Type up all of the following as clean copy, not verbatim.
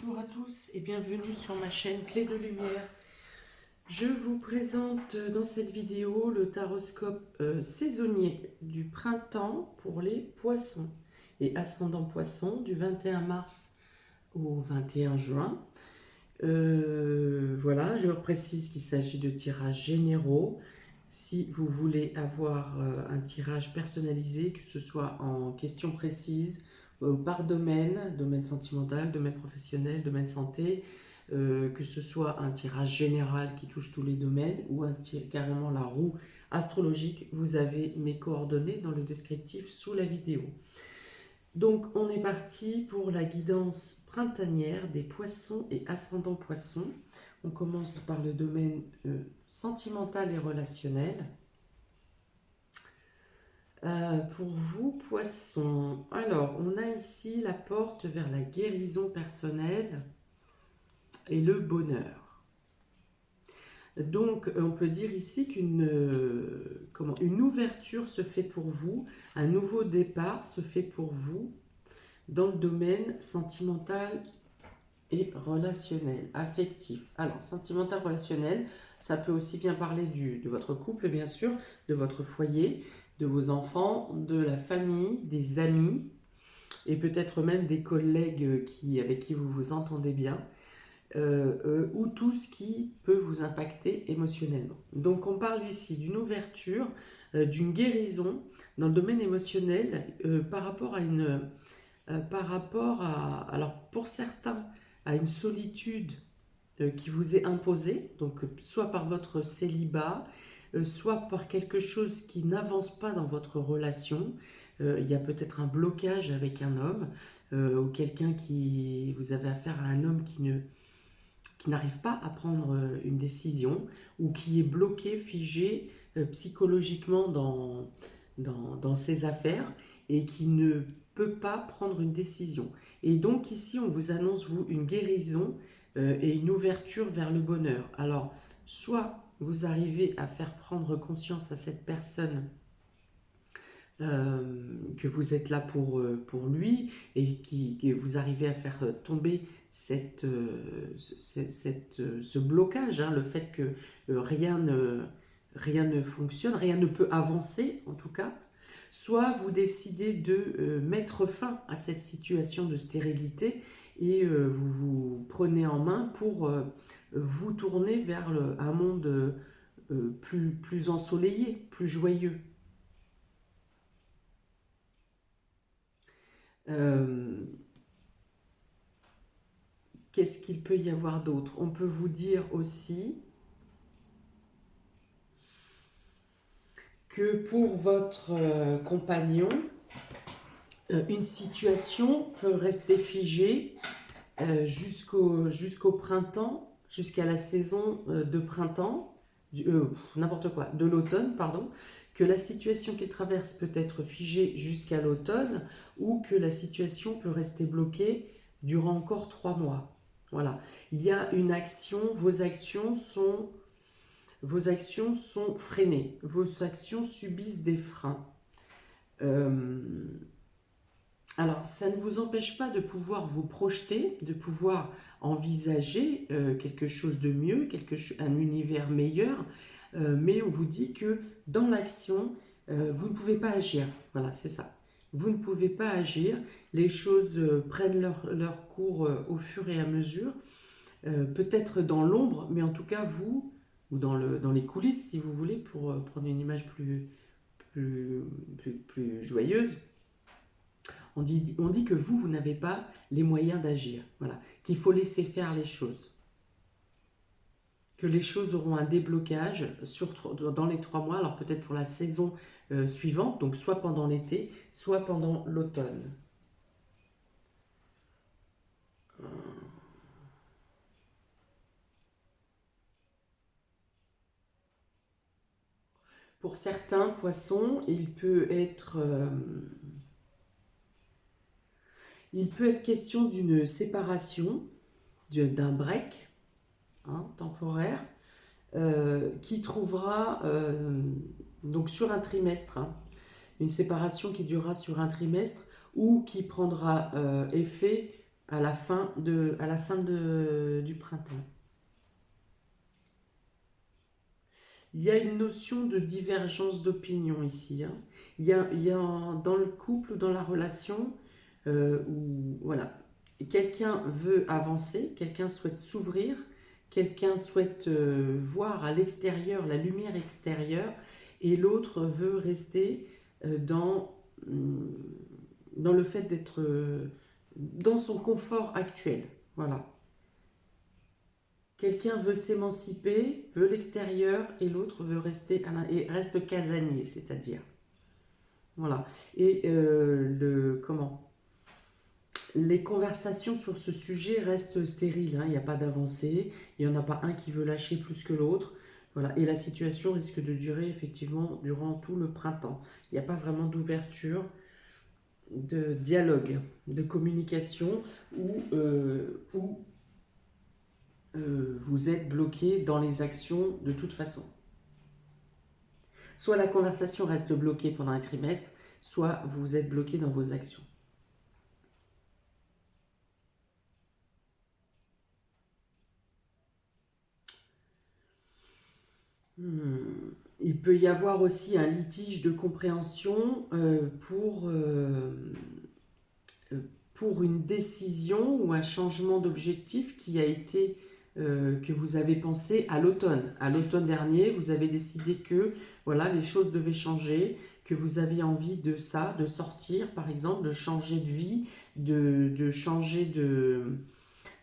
Bonjour à tous et bienvenue sur ma chaîne Clé de Lumière. Je vous présente dans cette vidéo le taroscope saisonnier du printemps pour les poissons et ascendant poisson du 21 mars au 21 juin. Voilà, je précise qu'il s'agit de tirages généraux. Si vous voulez avoir un tirage personnalisé, que ce soit en questions précises, par domaine, domaine sentimental, domaine professionnel, domaine santé, que ce soit un tirage général qui touche tous les domaines ou carrément la roue astrologique, vous avez mes coordonnées dans le descriptif sous la vidéo. Donc on est parti pour la guidance printanière des poissons et ascendants poissons. On commence par le domaine sentimental et relationnel. Pour vous, poissons, alors on a ici la porte vers la guérison personnelle et le bonheur. Donc on peut dire ici une ouverture se fait pour vous, un nouveau départ se fait pour vous dans le domaine sentimental et relationnel, affectif. Alors, sentimental, relationnel, ça peut aussi bien parler de votre couple, bien sûr, de votre foyer, de vos enfants, de la famille, des amis, et peut-être même des collègues avec qui vous vous entendez bien, ou tout ce qui peut vous impacter émotionnellement. Donc, on parle ici d'une ouverture, d'une guérison dans le domaine émotionnel par rapport à alors pour certains, à une solitude qui vous est imposée, donc soit par votre célibat, soit par quelque chose qui n'avance pas dans votre relation. Il y a peut-être un blocage avec un homme, ou quelqu'un qui... Vous avez affaire à un homme qui n'arrive pas à prendre une décision, ou qui est bloqué, figé psychologiquement dans ses affaires, et qui ne peut pas prendre une décision. Et donc ici, on vous annonce, vous, une guérison et une ouverture vers le bonheur. Alors, soit vous arrivez à faire prendre conscience à cette personne que vous êtes là pour lui, et que vous arrivez à faire tomber ce blocage, hein, le fait que rien ne fonctionne, rien ne peut avancer en tout cas. Soit vous décidez de mettre fin à cette situation de stérilité et vous vous prenez en main pour vous tourner vers un monde plus ensoleillé, plus joyeux. Euh, Qu'est-ce qu'il peut y avoir d'autre? On peut vous dire aussi que pour votre compagnon, une situation peut rester figée jusqu'au printemps, jusqu'à la saison de printemps, n'importe quoi, de l'automne, pardon, que la situation qu'il traverse peut être figée jusqu'à l'automne, ou que la situation peut rester bloquée durant encore 3 mois. Voilà, il y a une action, vos actions sont freinées, vos actions subissent des freins. Alors, ça ne vous empêche pas de pouvoir vous projeter, de pouvoir envisager quelque chose de mieux, un univers meilleur, mais on vous dit que dans l'action, vous ne pouvez pas agir. Voilà, c'est ça. Vous ne pouvez pas agir, les choses prennent leur cours au fur et à mesure, peut-être dans l'ombre, mais en tout cas vous, ou dans les coulisses si vous voulez, pour prendre une image plus joyeuse. On dit que vous n'avez pas les moyens d'agir, voilà, qu'il faut laisser faire les choses, que les choses auront un déblocage dans les 3 mois, alors peut-être pour la saison suivante, donc soit pendant l'été, soit pendant l'automne. Pour certains poissons, il peut être question d'une séparation, d'un break, hein, temporaire, qui trouvera donc sur un trimestre, hein, une séparation qui durera sur un trimestre, ou qui prendra effet du printemps. Il y a une notion de divergence d'opinion ici, hein. Dans le couple ou dans la relation, où voilà, quelqu'un veut avancer, quelqu'un souhaite s'ouvrir, quelqu'un souhaite voir à l'extérieur la lumière extérieure, et l'autre veut rester hum, dans le fait d'être dans son confort actuel. Voilà. Quelqu'un veut s'émanciper, veut l'extérieur, et l'autre veut rester et reste casanier, c'est-à-dire. Voilà. Et les conversations sur ce sujet restent stériles, hein. Il n'y a pas d'avancée, il n'y en a pas un qui veut lâcher plus que l'autre. Voilà. Et la situation risque de durer effectivement durant tout le printemps. Il n'y a pas vraiment d'ouverture, de dialogue, de communication où vous êtes bloqué dans les actions de toute façon. Soit la conversation reste bloquée pendant un trimestre, soit vous êtes bloqué dans vos actions. Il peut y avoir aussi un litige de compréhension pour une décision ou un changement d'objectif que vous avez pensé à l'automne. À l'automne dernier, vous avez décidé que voilà, les choses devaient changer, que vous aviez envie de ça, de sortir par exemple, de changer de vie, de changer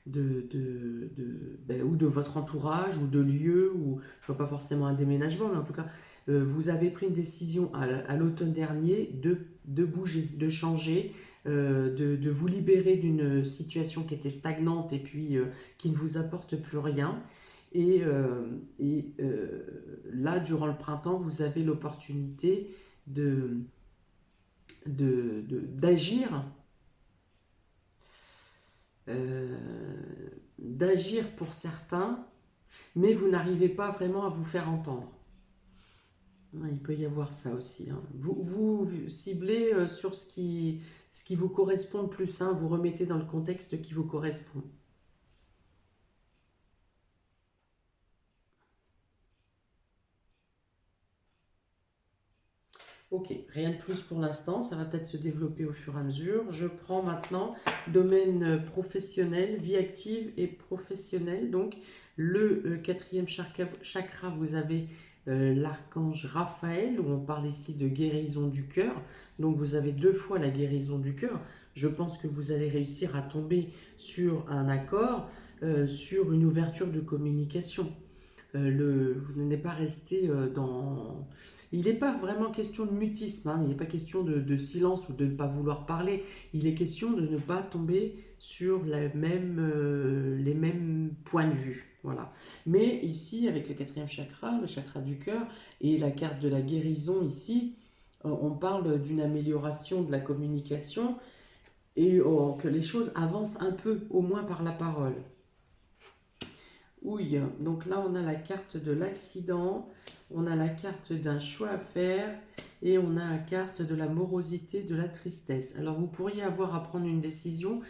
ou de votre entourage, ou de lieu, ou je vois pas forcément un déménagement, mais en tout cas, vous avez pris une décision à l'automne dernier de bouger, de changer, de vous libérer d'une situation qui était stagnante et puis qui ne vous apporte plus rien. Là, durant le printemps, vous avez l'opportunité d'agir euh, d'agir pour certains, mais vous n'arrivez pas vraiment à vous faire entendre. Ouais, il peut y avoir ça aussi, hein. Vous ciblez sur ce qui vous correspond le plus, hein. Vous remettez dans le contexte qui vous correspond. Ok, rien de plus pour l'instant, ça va peut-être se développer au fur et à mesure. Je prends maintenant domaine professionnel, vie active et professionnelle. Donc le quatrième chakra, vous avez l'archange Raphaël, où on parle ici de guérison du cœur. Donc vous avez deux fois la guérison du cœur. Je pense que vous allez réussir à tomber sur un accord, sur une ouverture de communication. Vous n'allez pas rester dans... Il n'est pas vraiment question de mutisme, hein. Il n'est pas question de silence ou de ne pas vouloir parler. Il est question de ne pas tomber sur les mêmes points de vue. Voilà. Mais ici, avec le quatrième chakra, le chakra du cœur, et la carte de la guérison ici, on parle d'une amélioration de la communication et que les choses avancent un peu, au moins par la parole. Oui, donc là on a la carte de l'accident, on a la carte d'un choix à faire et on a la carte de la morosité, de la tristesse. Alors vous pourriez avoir à prendre une décision,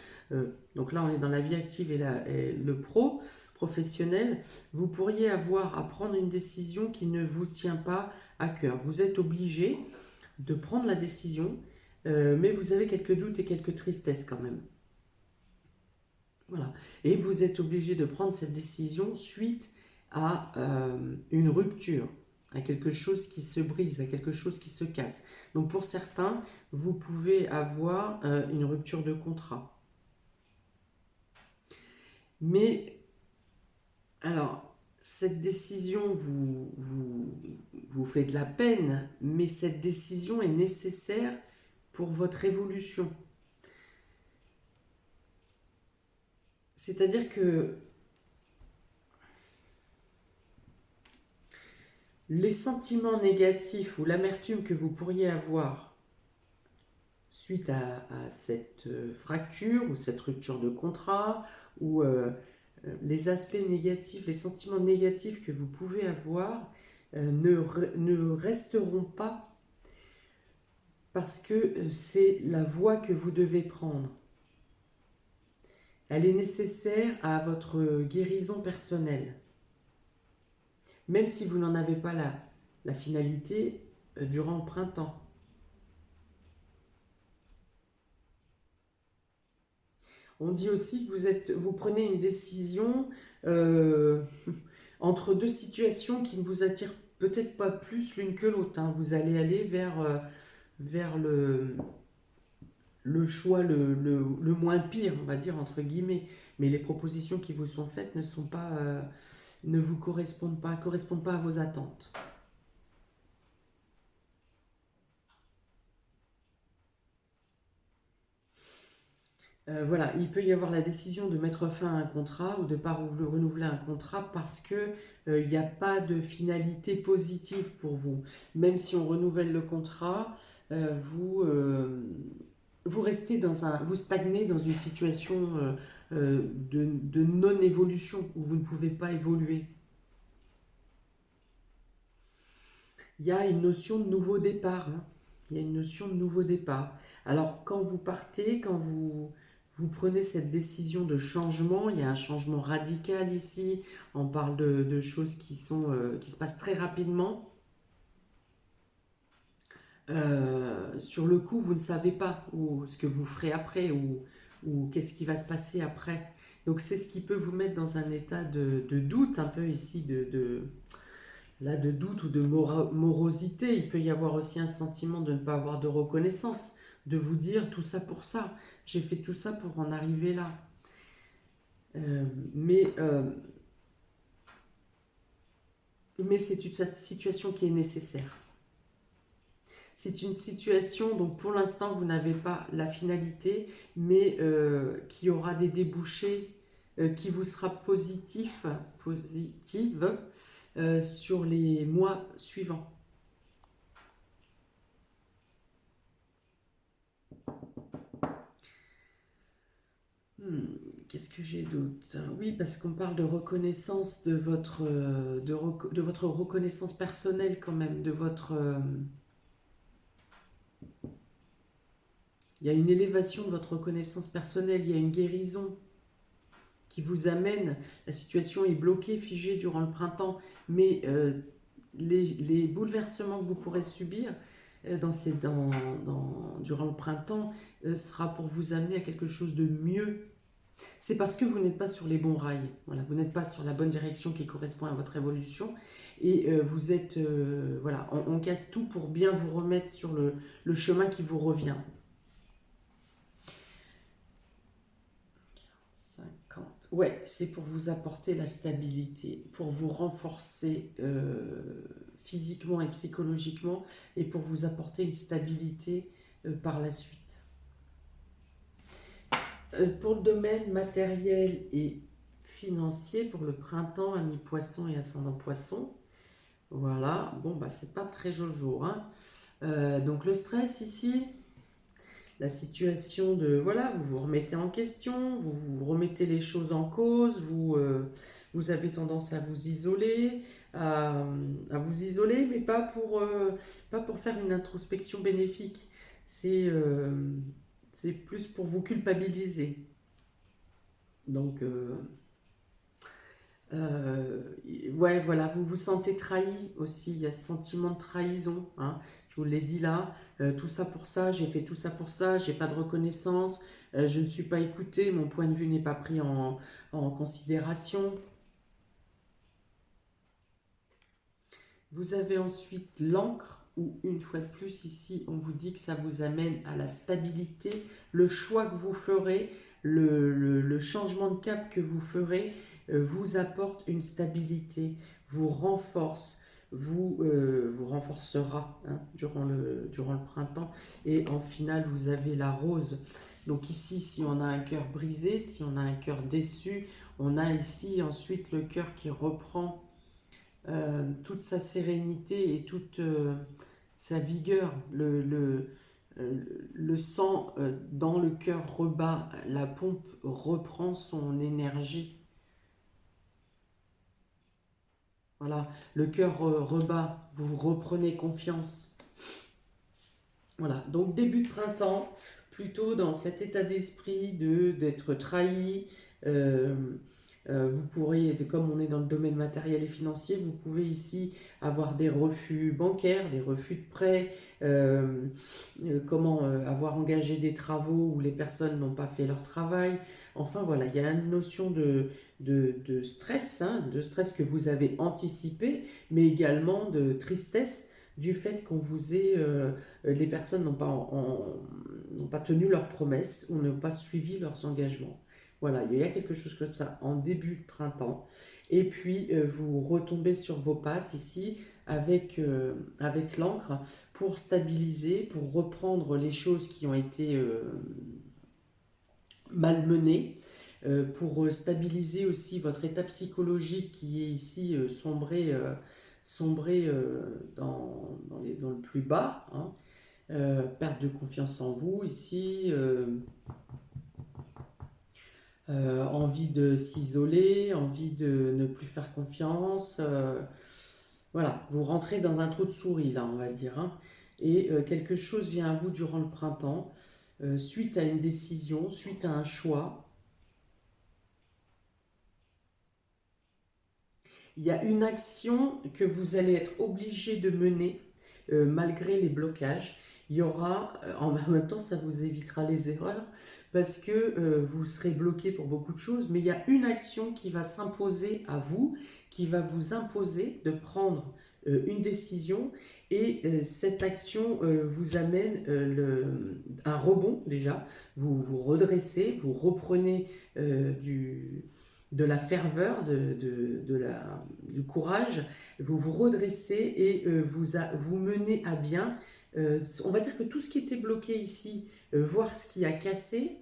donc là on est dans la vie active et le professionnel, vous pourriez avoir à prendre une décision qui ne vous tient pas à cœur. Vous êtes obligé de prendre la décision, mais vous avez quelques doutes et quelques tristesses quand même. Voilà. Et vous êtes obligé de prendre cette décision suite à une rupture, à quelque chose qui se brise, à quelque chose qui se casse. Donc pour certains, vous pouvez avoir une rupture de contrat. Mais alors, cette décision vous fait de la peine, mais cette décision est nécessaire pour votre évolution. C'est-à-dire que les sentiments négatifs ou l'amertume que vous pourriez avoir suite à cette fracture ou cette rupture de contrat, ou les aspects négatifs, les sentiments négatifs que vous pouvez avoir ne resteront pas, parce que c'est la voie que vous devez prendre. Elle est nécessaire à votre guérison personnelle. Même si vous n'en avez pas la finalité durant le printemps. On dit aussi que vous prenez une décision euh, entre deux situations qui ne vous attirent peut-être pas plus l'une que l'autre, hein. Vous allez aller vers le choix le moins pire, on va dire, entre guillemets. Mais les propositions qui vous sont faites ne vous correspondent pas à vos attentes. Voilà, il peut y avoir la décision de mettre fin à un contrat ou de ne pas renouveler un contrat parce que il n'y a pas de finalité positive pour vous. Même si on renouvelle le contrat, vous restez vous stagnez dans une situation de non-évolution où vous ne pouvez pas évoluer. Il y a une notion de nouveau départ, hein. Il y a une notion de nouveau départ. Alors quand vous partez, vous prenez cette décision de changement, il y a un changement radical ici. On parle de choses qui se passent très rapidement. Sur le coup, vous ne savez pas ce que vous ferez après ou qu'est-ce qui va se passer après. Donc c'est ce qui peut vous mettre dans un état de doute un peu ici, là, de doute ou de morosité. Il peut y avoir aussi un sentiment de ne pas avoir de reconnaissance, de vous dire tout ça pour ça. J'ai fait tout ça pour en arriver là. Euh, mais mais c'est une situation qui est nécessaire. C'est une situation, donc pour l'instant, vous n'avez pas la finalité, mais qui aura des débouchés, qui vous sera positive sur les mois suivants. Hmm, Qu'est-ce que j'ai d'autre? Oui, parce qu'on parle de reconnaissance de votre reconnaissance personnelle quand même, il y a une élévation de votre reconnaissance personnelle, il y a une guérison qui vous amène. La situation est bloquée, figée durant le printemps, mais les bouleversements que vous pourrez subir durant le printemps sera pour vous amener à quelque chose de mieux. C'est parce que vous n'êtes pas sur les bons rails. Voilà, vous n'êtes pas sur la bonne direction qui correspond à votre évolution. Et vous êtes... voilà, on casse tout pour bien vous remettre sur le chemin qui vous revient. 50. Ouais, c'est pour vous apporter la stabilité, pour vous renforcer physiquement et psychologiquement, et pour vous apporter une stabilité par la suite. Pour le domaine matériel et financier, pour le printemps, ami poisson et ascendant poisson, voilà, bon, bah, c'est pas très jojo, hein. Donc le stress ici, la situation de, voilà, vous vous remettez en question, vous remettez les choses en cause, vous avez tendance à vous isoler, à vous isoler, mais pas pour faire une introspection bénéfique. C'est c'est plus pour vous culpabiliser. Donc, euh, ouais, voilà, vous vous sentez trahi aussi. Il y a ce sentiment de trahison, hein. Je vous l'ai dit là, tout ça pour ça, j'ai fait tout ça pour ça, j'ai pas de reconnaissance, je ne suis pas écouté, mon point de vue n'est pas pris en considération. Vous avez ensuite l'encre, où une fois de plus ici, on vous dit que ça vous amène à la stabilité, le choix que vous ferez, le changement de cap que vous ferez vous apporte une stabilité, vous renforce, vous renforcera, hein, durant le printemps. Et en finale, vous avez la rose. Donc ici, si on a un cœur brisé, si on a un cœur déçu, on a ici ensuite le cœur qui reprend toute sa sérénité et toute sa vigueur. Le sang dans le cœur rebat, la pompe reprend son énergie. Voilà, le cœur rebat, vous reprenez confiance. Voilà, donc début de printemps, plutôt dans cet état d'esprit d'être trahi. euh, Vous pourrez, comme on est dans le domaine matériel et financier, vous pouvez ici avoir des refus bancaires, des refus de prêts, avoir engagé des travaux où les personnes n'ont pas fait leur travail. Enfin voilà, il y a une notion de stress, hein, de stress que vous avez anticipé, mais également de tristesse du fait qu'on vous ait, les personnes n'ont pas tenu leurs promesses ou n'ont pas suivi leurs engagements. Voilà, il y a quelque chose comme ça en début de printemps. Et puis, vous retombez sur vos pattes ici avec l'encre pour stabiliser, pour reprendre les choses qui ont été malmenées, pour stabiliser aussi votre état psychologique qui est ici sombré dans le plus bas, hein. Perte de confiance en vous ici. Envie de s'isoler, envie de ne plus faire confiance. Voilà, vous rentrez dans un trou de souris, là, on va dire, hein. Et quelque chose vient à vous durant le printemps, suite à une décision, suite à un choix. Il y a une action que vous allez être obligé de mener malgré les blocages. Il y aura, en même temps, ça vous évitera les erreurs parce que vous serez bloqué pour beaucoup de choses, mais il y a une action qui va s'imposer à vous, qui va vous imposer de prendre une décision et cette action vous amène un rebond déjà. Vous redressez, vous reprenez de la ferveur, du courage, vous vous redressez et vous menez à bien. On va dire que tout ce qui était bloqué ici, voir ce qui a cassé,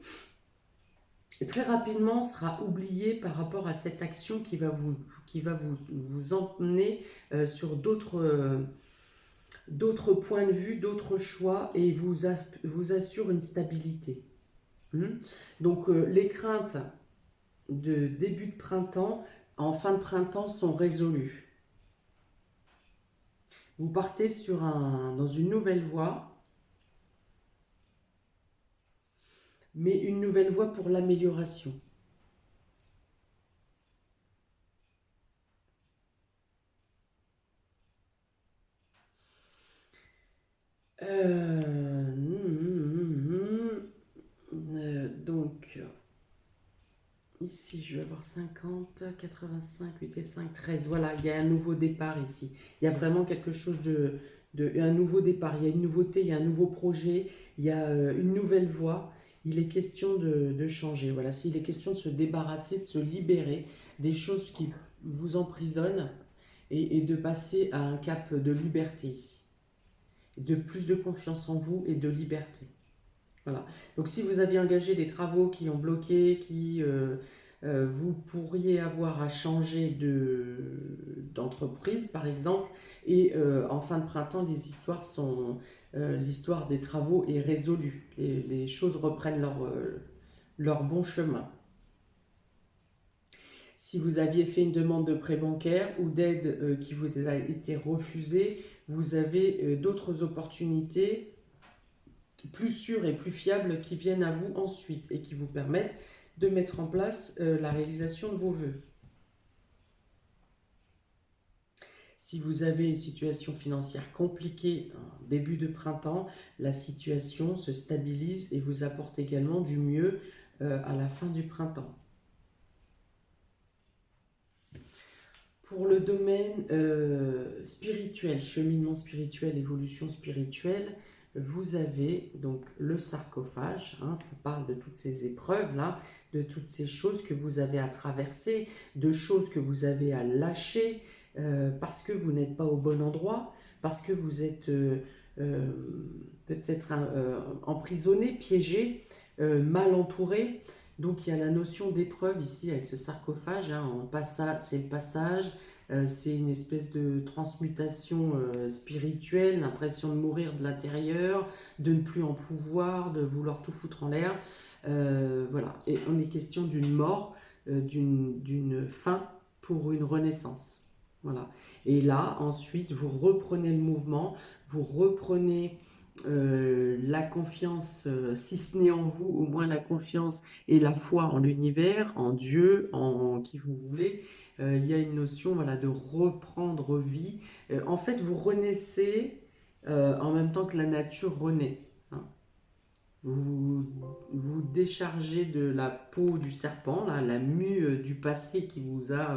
très rapidement sera oublié par rapport à cette action qui va vous emmener sur d'autres points de vue, d'autres choix et vous assure une stabilité. Donc les craintes de début de printemps en fin de printemps sont résolues. Vous partez dans une nouvelle voie, mais une nouvelle voie pour l'amélioration. Donc, ici, je vais avoir 50, 85, 8 et 5, 13. Voilà, il y a un nouveau départ ici. Il y a vraiment quelque chose un nouveau départ. Il y a une nouveauté, il y a un nouveau projet, il y a une nouvelle voie. Il est question de changer. Voilà, il est question de se débarrasser, de se libérer des choses qui vous emprisonnent et de passer à un cap de liberté ici. De plus de confiance en vous et de liberté. Voilà. Donc si vous aviez engagé des travaux qui ont bloqué, vous pourriez avoir à changer d'entreprise par exemple, et en fin de printemps, l'histoire des travaux est résolue. Les choses reprennent leur bon chemin. Si vous aviez fait une demande de prêt bancaire ou d'aide qui vous a été refusée, vous avez d'autres opportunités plus sûres et plus fiables qui viennent à vous ensuite et qui vous permettent de mettre en place la réalisation de vos vœux. Si vous avez une situation financière compliquée en début de printemps, la situation se stabilise et vous apporte également du mieux à la fin du printemps. Pour le domaine spirituel, cheminement spirituel, évolution spirituelle, vous avez donc le sarcophage, hein, ça parle de toutes ces épreuves-là, de toutes ces choses que vous avez à traverser, de choses que vous avez à lâcher parce que vous n'êtes pas au bon endroit, parce que vous êtes peut-être emprisonné, piégé, mal entouré. Donc il y a la notion d'épreuve ici avec ce sarcophage, hein, c'est le passage, c'est une espèce de transmutation spirituelle, l'impression de mourir de l'intérieur, de ne plus en pouvoir, de vouloir tout foutre en l'air. Voilà, et on est question d'une mort, d'une fin pour une renaissance. Voilà. Et là, ensuite, vous reprenez le mouvement, vous reprenez la confiance, si ce n'est en vous, au moins la confiance et la foi en l'univers, en Dieu, en qui vous voulez. Il y a une notion, voilà, de reprendre vie. En fait, vous renaissez en même temps que la nature renaît, hein. Vous vous déchargez de la peau du serpent, là, la mue du passé qui vous a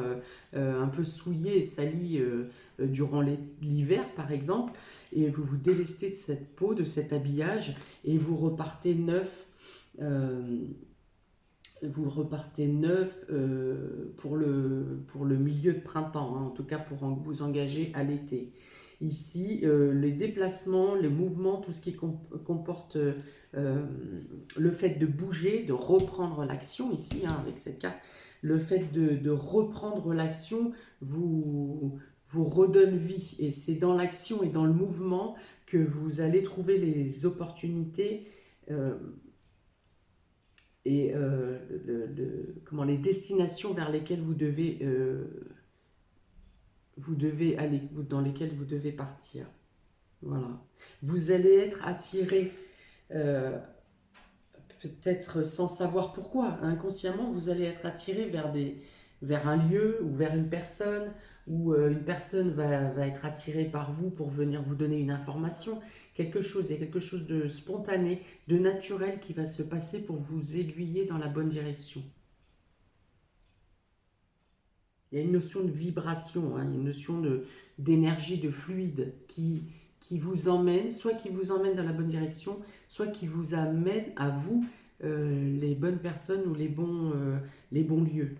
un peu souillé et sali durant l'hiver, par exemple, et vous vous délestez de cette peau, de cet habillage, et euh, vous repartez neuf pour le milieu de printemps, hein, en tout cas pour vous engager à l'été. Ici, les déplacements, les mouvements, tout ce qui comporte le fait de bouger, de reprendre l'action, ici, hein, avec cette carte, le fait de reprendre l'action vous redonne vie. Et c'est dans l'action et dans le mouvement que vous allez trouver les opportunités et comment, les destinations vers lesquelles vous devez aller, dans lesquelles vous devez partir. Voilà. Vous allez être attiré, euh, peut-être sans savoir pourquoi, inconsciemment, vous allez être attiré vers un lieu ou vers une personne, ou une personne va être attirée par vous pour venir vous donner une information, quelque chose, il y a quelque chose de spontané, de naturel qui va se passer pour vous aiguiller dans la bonne direction. Il y a une notion de vibration, hein, une notion d'énergie, de fluide qui vous emmène, soit qui vous emmène dans la bonne direction, soit qui vous amène à vous les bonnes personnes ou les bons lieux.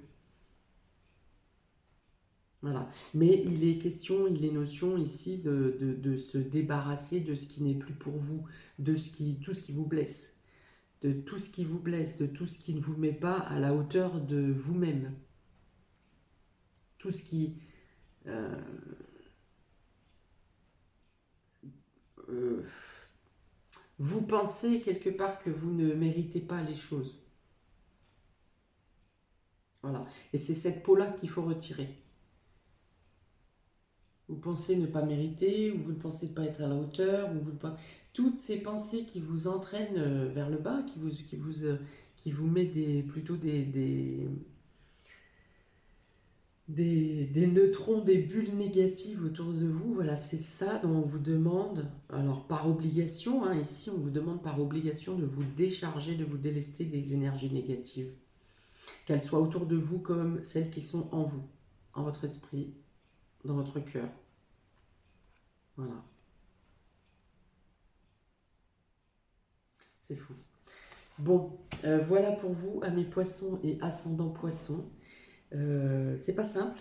Voilà. Mais il est notion ici de se débarrasser de ce qui n'est plus pour vous, tout ce qui vous blesse, de tout ce qui vous blesse, de tout ce qui ne vous met pas à la hauteur de vous-même, tout ce qui euh, euh, vous pensez quelque part que vous ne méritez pas les choses. Voilà. Et c'est cette peau-là qu'il faut retirer. Vous pensez ne pas mériter, ou vous ne pensez pas être à la hauteur, ou vous ne pas... Toutes ces pensées qui vous entraînent vers le bas, qui vous met plutôt des neutrons, des bulles négatives autour de vous, voilà, c'est ça dont on vous demande, alors par obligation, hein, ici on vous demande par obligation de vous décharger, de vous délester des énergies négatives, qu'elles soient autour de vous comme celles qui sont en vous, en votre esprit, dans votre cœur. Voilà, c'est fou. Bon, voilà pour vous, amis poissons et ascendants poissons. C'est pas simple,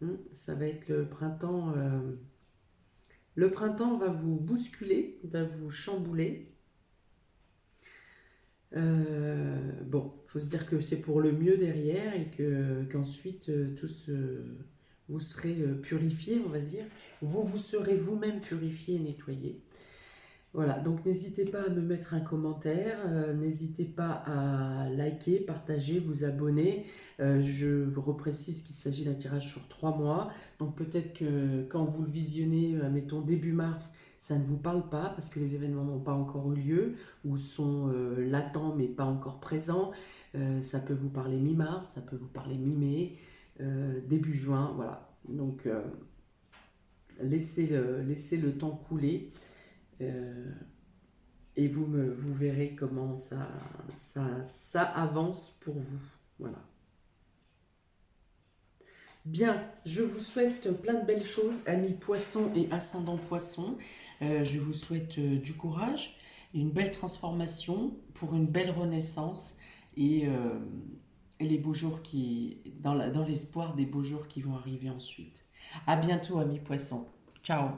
hein, ça va être le printemps. Le printemps va vous bousculer, va vous chambouler. Bon, il faut se dire que c'est pour le mieux derrière et qu'ensuite vous serez purifié, on va dire. Vous serez vous-même purifié et nettoyé. Voilà, donc n'hésitez pas à me mettre un commentaire, n'hésitez pas à liker, partager, vous abonner. Je reprécise qu'il s'agit d'un tirage sur 3 mois, donc peut-être que quand vous le visionnez, mettons début mars, ça ne vous parle pas parce que les événements n'ont pas encore eu lieu ou sont latents mais pas encore présents. Ça peut vous parler mi-mars, ça peut vous parler mi-mai, début juin, voilà. Donc laissez le temps couler. Euh, et vous verrez comment ça avance pour vous. Voilà. Bien, je vous souhaite plein de belles choses, amis poissons et ascendants poissons. Je vous souhaite du courage, une belle transformation pour une belle renaissance et les beaux jours dans l'espoir des beaux jours qui vont arriver ensuite. À bientôt, amis poissons. Ciao.